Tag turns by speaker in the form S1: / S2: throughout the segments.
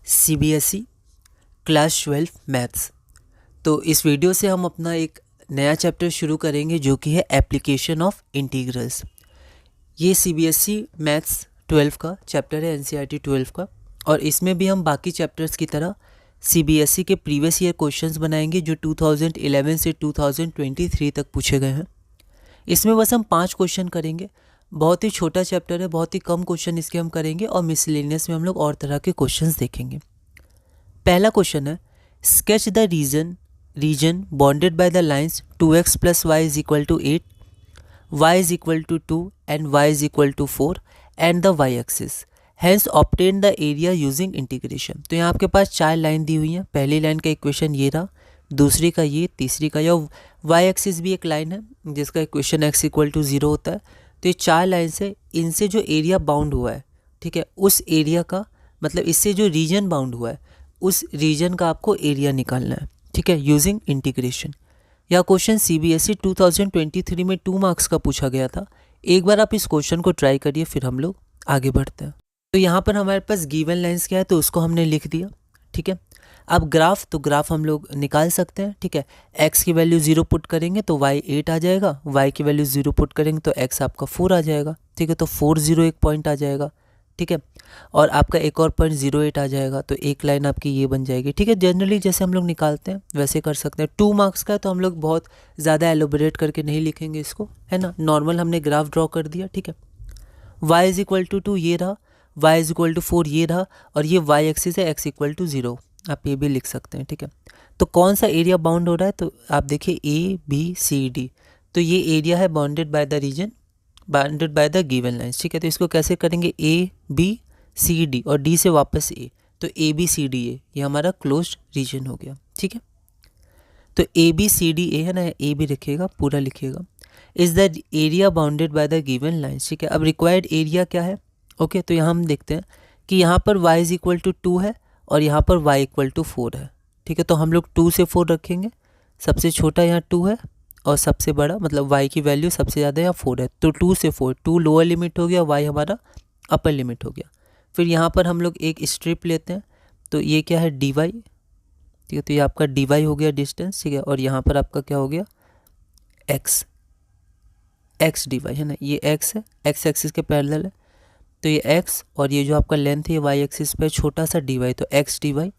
S1: CBSE class 12 maths. तो इस video से हम अपना एक नया चैप्टर शुरू करेंगे जो कि है एप्लीकेशन ऑफ इंटीग्रल्स। ये सीबीएसई मैथ्स 12 का चैप्टर है, एनसीईआरटी 12 का, और इसमें भी हम बाकी चैप्टर्स की तरह सीबीएसई के प्रीवियस ईयर क्वेश्चंस बनाएंगे जो 2011 से 2023 तक पूछे गए हैं। इसमें बस हम 5 क्वेश्चन करेंगे। बहुत ही छोटा चैप्टर है, बहुत ही कम क्वेश्चन इसके हम करेंगे और मिसलेनियस में हम लोग और तरह के क्वेश्चंस देखेंगे। पहला क्वेश्चन है, sketch the region bounded by the lines 2x + y = 8, y = 2 and y = 4 and the y axis, hence obtain the area using integration. तो यहाँ आपके पास 4 लाइन दी हुई हैं। पहली लाइन का इक्वेशन ये रहा, दूसरी का ये, तीसरी का यह, y एक्सिस भी एक लाइन है जिसका इक्वेशन x = 0 होता है। तो ये 4 लाइन से इनसे जो एरिया बाउंड हुआ है, ठीक है, उस एरिया का मतलब इससे जो रीजन बाउंड हुआ है उस रीजन का आपको एरिया निकालना है, ठीक है, यूजिंग इंटीग्रेशन। यह क्वेश्चन सीबीएसई 2023 में 2 मार्क्स का पूछा गया था। एक बार आप इस क्वेश्चन को ट्राई करिए, फिर हम लोग आगे बढ़ते हैं। तो यहाँ पर हमारे पास गिवन लाइंस क्या है, तो उसको हमने लिख दिया, ठीक है। अब ग्राफ, तो ग्राफ हम लोग निकाल सकते हैं, ठीक है। x की वैल्यू 0 पुट करेंगे तो y 8 आ जाएगा, y की वैल्यू 0 पुट करेंगे तो x आपका 4 आ जाएगा, ठीक है। तो 4 0 एक पॉइंट आ जाएगा, ठीक है, और आपका एक और पॉइंट 08 आ जाएगा। तो एक लाइन आपकी ये बन जाएगी, ठीक है। जनरली जैसे हम लोग निकालते हैं वैसे कर सकते हैं। 2 मार्क्स का है तो हम लोग बहुत ज़्यादा एलोबरेट करके नहीं लिखेंगे इसको, है ना। नॉर्मल हमने ग्राफ ड्रॉ कर दिया, ठीक है। y = 2 ये रहा, y = 4 ये रहा, और ये y एक्सिस है, x = 0, आप ये भी लिख सकते हैं, ठीक है। तो कौन सा एरिया बाउंड हो रहा है, तो आप देखिए ABCD, तो ये एरिया है bounded by the region, bounded by the given lines, ठीक है। तो इसको कैसे करेंगे, ABCD और D से वापस A, तो ABCD ये हमारा क्लोज्ड रीजन हो गया, ठीक है। तो ABCD है ना, A भी लिखिएगा, पूरा लिखिएगा। Is the area bounded by the given lines, ठीक है। अब रिक्वायर्ड एरिया क्या है, ओके। तो यहाँ हम देखते हैं कि यहाँ पर y = 2 है और यहाँ पर y = 4 है, ठीक है। तो हम लोग 2 से 4 रखेंगे, सबसे छोटा यहाँ 2 है और सबसे बड़ा मतलब y की वैल्यू सबसे ज़्यादा यहाँ 4 है। तो 2 से 4, 2 लोअर लिमिट हो गया, y हमारा अपर लिमिट हो गया। फिर यहाँ पर हम लोग एक स्ट्रिप लेते हैं, तो ये क्या है, dy, ठीक है। तो ये आपका dy हो गया डिस्टेंस, ठीक है, और यहाँ पर आपका क्या हो गया, x dy है ना, ये x है, x एक्सिस के पैरेलल है, तो ये x, और ये जो आपका लेंथ है y एक्सिस पे छोटा सा dy, तो x dy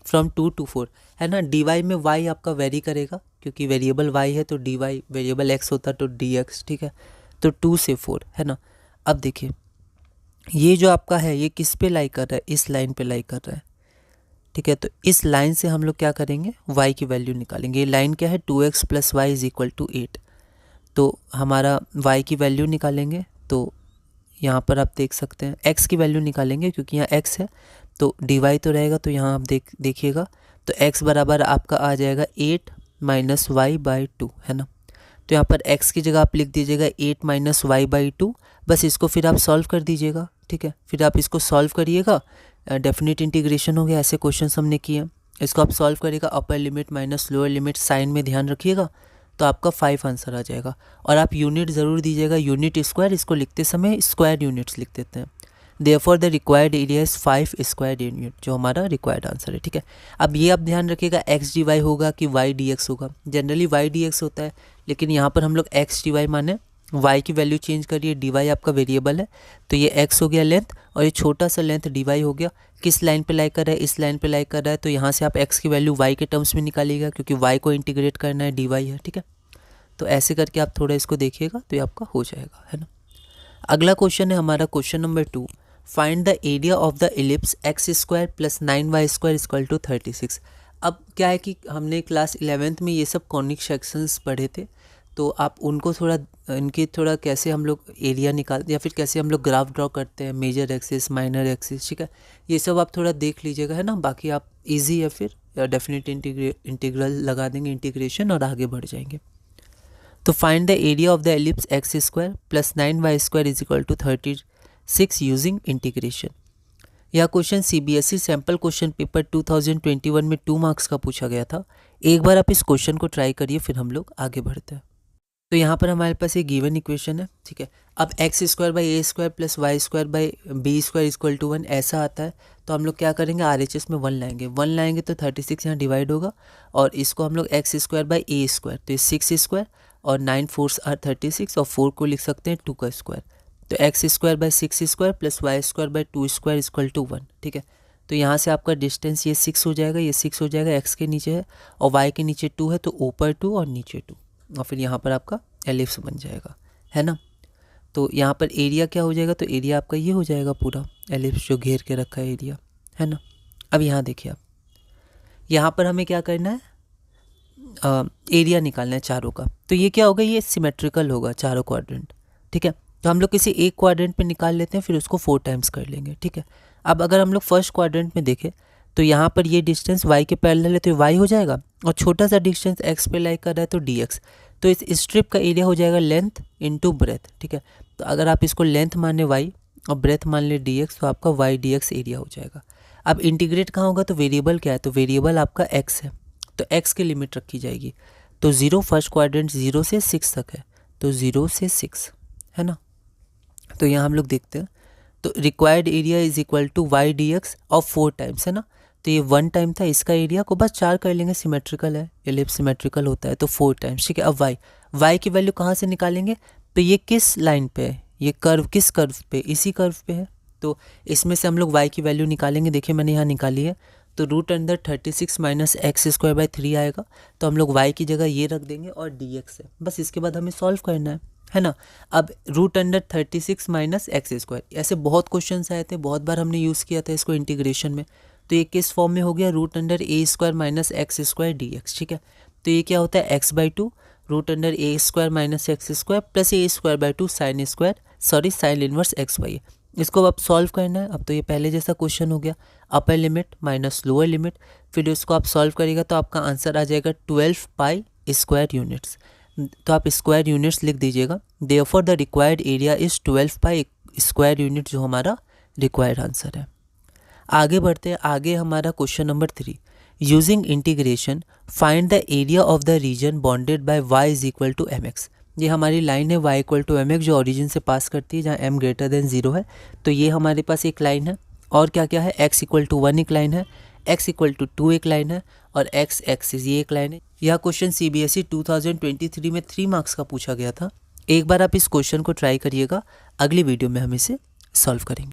S1: फ्रॉम 2 to 4 है ना। dy में y आपका वेरी करेगा क्योंकि वेरिएबल y है, तो dy वेरिएबल x होता तो dx, ठीक है। तो 2 से 4 है ना। अब देखिए ये जो आपका है ये किस पे लाई कर रहा है, इस लाइन पे लाई कर रहा है, ठीक है। तो इस लाइन से हम लोग क्या करेंगे, y की वैल्यू निकालेंगे। ये लाइन क्या है, 2x + y = 8, तो हमारा y की वैल्यू निकालेंगे। तो यहाँ पर आप देख सकते हैं x की वैल्यू निकालेंगे क्योंकि यहाँ x है, तो dy तो रहेगा, तो यहाँ आप देखिएगा, तो x बराबर आपका आ जाएगा 8 - y/2, है ना। तो यहाँ पर x की जगह आप लिख दीजिएगा 8 - y/2, बस इसको फिर आप सॉल्व कर दीजिएगा, ठीक है। फिर आप इसको सॉल्व करिएगा, डेफिनेट इंटीग्रेशन हो गया, ऐसे क्वेश्चन हमने किए हैं। इसको आप सॉल्व करिएगा, upper limit minus lower limit sign में ध्यान रखिएगा, तो आपका 5 आंसर आ जाएगा। और आप यूनिट ज़रूर दीजिएगा, यूनिट स्क्वायर, इसको लिखते समय स्क्वायर यूनिट्स लिख देते हैं। Therefore the required area is 5 square unit, जो हमारा रिक्वायर्ड आंसर है, ठीक है। अब ये आप ध्यान रखिएगा, x dy होगा कि y dx होगा। जनरली y dx होता है, लेकिन यहाँ पर हम लोग x dy माने y की वैल्यू चेंज करिए, dy आपका वेरिएबल है, तो ये x हो गया लेंथ, और ये छोटा सा लेंथ dy हो गया। किस लाइन पे लाई कर रहा है, इस लाइन पे लाई कर रहा है, तो यहाँ से आप x की वैल्यू y के टर्म्स में निकालिएगा क्योंकि y को इंटीग्रेट करना है, dy है, ठीक है। तो ऐसे करके आप थोड़ा इसको देखिएगा तो ये आपका हो जाएगा, है ना। अगला क्वेश्चन है हमारा question number 2, find the area of the ellipse x² + 9y² = 36। अब क्या है कि हमने क्लास 11th में ये सब कॉनिक सेक्शंस पढ़े थे, तो आप उनको थोड़ा इनके थोड़ा कैसे हम लोग एरिया निकालते या फिर कैसे हम लोग ग्राफ ड्रॉ करते हैं, मेजर एक्सिस, माइनर एक्सिस, ठीक है, ये सब आप थोड़ा देख लीजिएगा, है ना। बाकी आप इजी है, फिर डेफिनेट इंटीग्रल लगा देंगे, इंटीग्रेशन, और आगे बढ़ जाएंगे। तो find the area of the ellipse x² + 9y² = 36 using integration. यह question CBSE sample question paper 2021 में 2 मार्क्स का पूछा गया था। एक बार आप इस क्वेश्चन को ट्राई करिए, फिर हम लोग आगे बढ़ते हैं। तो यहाँ पर हमारे पास ये गिवन इक्वेशन है, ठीक है। अब x square by a square plus y square by b square equal to 1 ऐसा आता है। तो हम लोग क्या करेंगे, RHS में 1 लाएंगे, 1 लाएंगे तो 36 यहाँ डिवाइड होगा, और इसको हम लोग x square by a square, तो ये 6 स्क्वायर और 9 4 आर 36, और 4 को लिख सकते हैं 2 का स्क्वायर। तो x square by 6 square plus y square by 2 square equal to 1, ठीक है। तो यहाँ से आपका डिस्टेंस ये 6 हो जाएगा, ये 6 हो जाएगा, एक्स के नीचे है और वाई के नीचे 2 है, तो ऊपर 2 और नीचे 2, और फिर यहाँ पर आपका एलिप्स बन जाएगा, है ना। तो यहाँ पर एरिया क्या हो जाएगा, तो एरिया आपका ये हो जाएगा पूरा एलिप्स जो घेर के रखा है एरिया, है ना। अब यहाँ देखिए आप, यहाँ पर हमें क्या करना है, एरिया निकालना है चारों का। तो ये क्या होगा, ये सिमेट्रिकल होगा चारों क्वाड्रेंट, ठीक है। तो हम लोग किसी एक क्वाड्रेंट पे निकाल लेते हैं, फिर उसको 4 टाइम्स कर लेंगे, ठीक है। अब अगर हम लोग फर्स्ट क्वाड्रेंट में देखें तो यहाँ पर ये डिस्टेंस y के पैरेलल है, तो y हो जाएगा, और छोटा सा डिस्टेंस x पे लाई कर रहा है तो dx। तो इस स्ट्रिप का एरिया हो जाएगा लेंथ इनटू ब्रेथ, ठीक है। तो अगर आप इसको लेंथ मान ले y और ब्रेथ मान ले dx, तो आपका y dx एरिया हो जाएगा। अब इंटीग्रेट कहाँ होगा, तो वेरिएबल क्या है, तो वेरिएबल आपका x है, तो x की लिमिट रखी जाएगी। तो 0 फर्स्ट क्वाड्रेंट 0 से 6 तक है, तो 0 से 6, है ना। तो यहाँ हम लोग देखते हैं, तो required area is equal to y d x और 4 टाइम्स, है ना। तो ये 1 टाइम था, इसका एरिया को बस 4 कर लेंगे, सिमेट्रिकल है, एलिप्स सिमेट्रिकल होता है, तो 4 टाइम्स, ठीक है। अब वाई की वैल्यू कहाँ से निकालेंगे, तो ये किस लाइन पे है, ये कर्व किस कर्व पे, इसी कर्व पे है, तो इसमें से हम लोग वाई की वैल्यू निकालेंगे। देखिए मैंने यहाँ निकाली है, तो root under 36 minus x square by 3 आएगा, तो हम लोग वाई की जगह ये रख देंगे और डी एक्स है, बस इसके बाद हमें सॉल्व करना है ना। अब root under 36 minus x square, ऐसे बहुत क्वेश्चन आए थे, बहुत बार हमने यूज़ किया था इसको इंटीग्रेशन में। तो ये किस फॉर्म में हो गया, root under a square minus x square d x, ठीक है। तो ये क्या होता है, x by 2 root under a square minus x square plus a square by 2 sine square, sorry sine inverse x by. इसको अब सॉल्व करना है। अब तो ये पहले जैसा क्वेश्चन हो गया, अपर लिमिट माइनस लोअर लिमिट, फिर इसको आप सॉल्व करिएगा तो आपका आंसर आ जाएगा 12 पाई स्क्वायर यूनिट्स। तो आप स्क्वायर यूनिट्स लिख दीजिएगा, therefore the required area is 12 pi square unit, जो हमारा रिक्वायर्ड आंसर है। आगे बढ़ते हैं, आगे हमारा question number 3, using integration find the area of the region bounded by y is equal to m x. ये हमारी लाइन है y equal to m x, जो ओरिजिन से पास करती है, जहाँ m ग्रेटर देन 0 है। तो ये हमारे पास एक लाइन है, और क्या क्या है, x इक्वल टू 1 एक लाइन है, x इक्वल टू 2 एक लाइन है, और x एक्सिस ये एक लाइन है। यह क्वेश्चन CBSE 2023 में 3 मार्क्स का पूछा गया था। एक बार आप इस क्वेश्चन को ट्राई करिएगा, अगली वीडियो में हम इसे सॉल्व करेंगे।